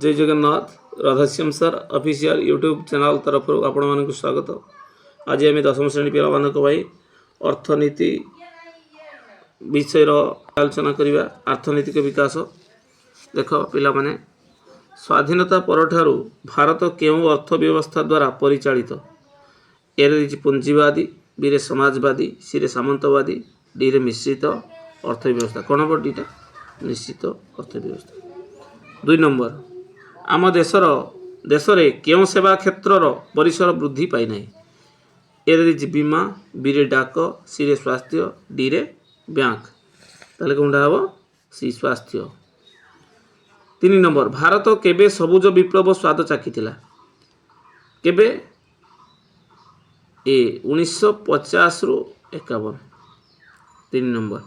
जय Jagannath Radhashyam sir official YouTube channel तरफ आपण मानक स्वागत। आज आम 10वीं श्रेणी पिला मानक भाई अर्थनीति विषय आलोचना करवा। अर्थनैतिक विकास देख पिला माने स्वाधीनता परठारु भारत केउं अर्थव्यवस्था द्वारा परिचालित? ए पुंजीवादी, बी रे समाजवादी, सी रे सामंतवादी, डी रे मिश्रित अर्थव्यवस्था। कौन हम डीटा निश्चित अर्थव्यवस्था। 2 नंबर आम देशर केउं सेवा क्षेत्रर परिसर वृद्धि पाई नहीं? ए रे बीमा, बी रे डाक, सी रे स्वास्थ्य, डी रे बैंक। ताले कौनटा हम? सी स्वास्थ्य। 3 नंबर भारत केबे सबुज विप्लव स्वाद चाखिथिला? केबे? ए 1950 रु 51। 3 नंबर।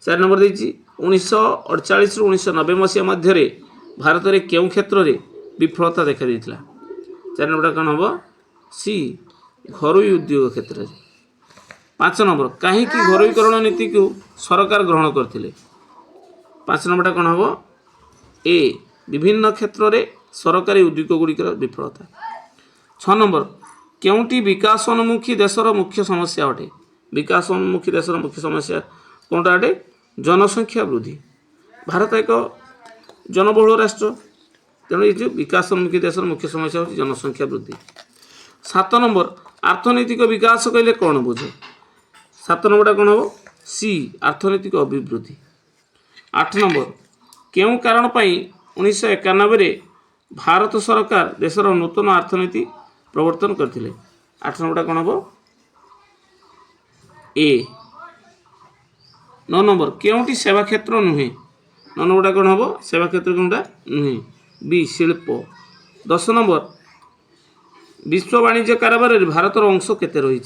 4 नंबर देछि 1948 रु 1990 मसीहा मध्य भारत में केउं क्षेत्र में विफलता देखा देइथिला? 4 नंबर कौन हम? सी घरोई उद्योग क्षेत्र में। 5 नंबर कहीं घरोईकरण नीति को सरकार ग्रहण करथिले? 5 नंबर कौन हम? ए विभिन्न क्षेत्र में सरकारी उद्योग गुड़िकर विफलता। 6 नंबर केउंटी विकासोन्मुखी देशर मुख्य समस्या अटे? विकासोन्मुखी देशर मुख्य समस्या कौनटा अटे? जनसंख्या वृद्धि। भारत एक जनबहुल राष्ट्र, तेणु ये विकासोन्मुखी देशर मुख्य समस्या होती जनसंख्या वृद्धि। 7 नंबर अर्थनैतिक विकास कहले कौन बुझे? 7 नंबर कौन हम? सी अर्थनैतिक अभिवृद्धि। 8 नंबर केउं कारण पाई 1991 भारत सरकार देशर नूतन अर्थनीति प्रवर्तन करथिले? 8 नंबर कौन हम? ए। 9 नंबर केउंटी सेवा क्षेत्र नुहे? 9 नंबर कौन हम? सेवा क्षेत्र कौनटा नुहे? बी शिल्प। 10 नंबर विश्व वाणिज्य कारोबार में भारतर अंश केते रही?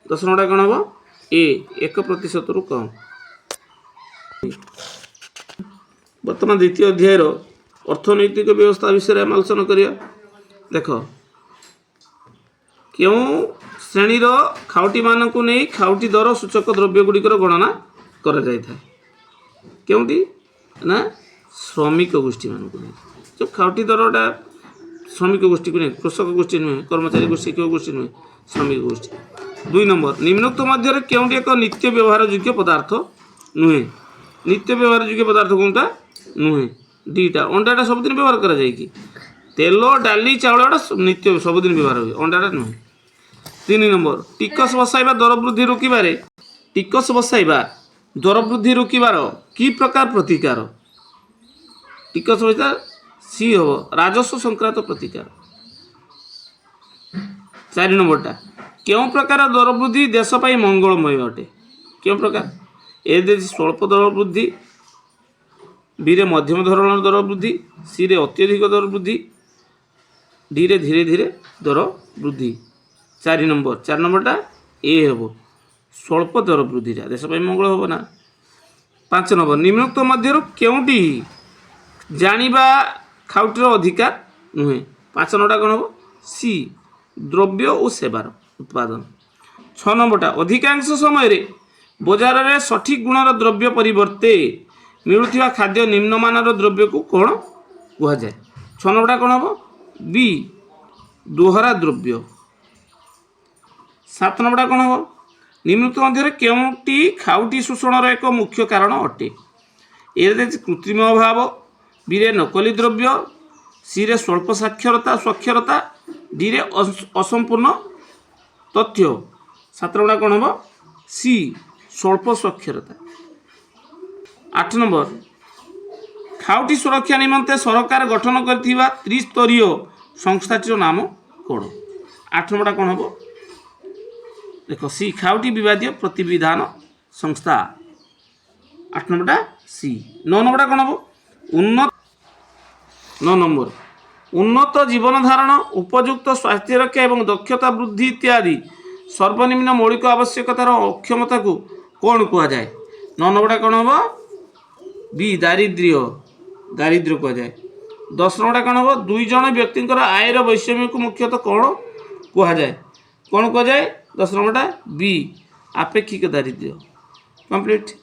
10 नंबर कौन हम? ए 1% रु कम। वर्तमान द्वितीय अध्याय अर्थनैतिक व्यवस्था विषय में आलोचना करिया। देख क्यों श्रेणीर खाउटी मानक नहीं खाउटी दर सूचक द्रव्य गुड़िकर गणना करा जाय था? क्योंटी ना श्रमिक गोष्ठी मानक नहीं। जो खाउटी दरटा श्रमिक गोष्ठी को नहीं, कृषक गोष्ठी नुहे, कर्मचारी गोष्ठी क्यों गोष्ठी नुहे, श्रमिक गोष्ठी। 2 नंबर निम्नोक्त मध्य क्योंटी एक नित्य व्यवहार योग्य पदार्थ नुहे? नित्य व्यवहार योग्य पदार्थ कौनटा नुहे? डीटा अंडाटा सबुदिन व्यवहार करा जाए कि? तेल डाली चाउलटा नित्य सबुदिन व्यवहार हुए, अंडाटा नुहे। 3 नंबर टिकस बसाइबा दर वृद्धि रोकिबारे टिकस बसाइबा दर वृद्धि रोकिबार की प्रकार प्रतिकार? टिकस बसा सी हम राजस्व संक्रांत प्रतिकार। 4 नंबरटा क्यों प्रकार दर वृद्धि देश पाई मंगलमय अटे? क्यों प्रकार? ए स्वल्प दर वृद्धि, बी रे मध्यम धरण दर वृद्धि, सी रे अत्यधिक दर वृद्धि, डी रे धीरे धीरे दर वृद्धि। 4 नंबरटा ए हम स्वल्प दर वृद्धि देश पाई मंगल हम ना। 5 नंबर निम्नोक्त मध्य क्योंटी जानिबा खाउटीर अधिकार नुहे? 5 नंबरटा कौन हम? सी द्रव्य और सेवार उत्पादन। 6 नंबरटा अधिकांश समय बजार में सठिक गुणर द्रव्य परिवर्ते मिलुथिबा खाद्य निम्नमानर द्रव्य को कौन कहा जाए? 6 नंबरटा कौन हम? बी दोहरा द्रव्य। 7 नंबरटा कौन हम? निम्नोक्त मध्य केउंटी खाउटी शोषणर एक मुख्य कारण अटे? ए कृत्रिम अभाव, बी रे नकली द्रव्य, सी रे स्वल्प साक्षरता, डी रे असंपूर्ण तथ्य। 7 नंबर कौन हम? सी स्वल्प साक्षरता। 8 नंबर खाउटी सुरक्षा निमंते सरकार गठन करथिबा त्रिस्तरीय संस्थाटीर नाम कौन? 8 नंबर कौन हम? देखो सी खाउटी विवादीय प्रतिविधान संस्था। 8 नंबरटा सी। 9 नंबरटा कौन हम? 9 नंबर उन्नत जीवन धारण, उपयुक्त स्वास्थ्य रक्षा एवं दक्षता वृद्धि इत्यादि सर्वनिम्न मौलिक आवश्यकतार अक्षमता को कौन कहा जाए? 9 नंबरटा कौन हम? बी दारिद्र्य कहा जाए। 10 नंबरटा कौन हम? 2 जन व्यक्ति आयर वैषम्य को मुख्यतः कौन कहा जाए? कौन कहा जाए? 10 नंबरटा बी आपेक्षिक दारिद्र्य। कंप्लीट।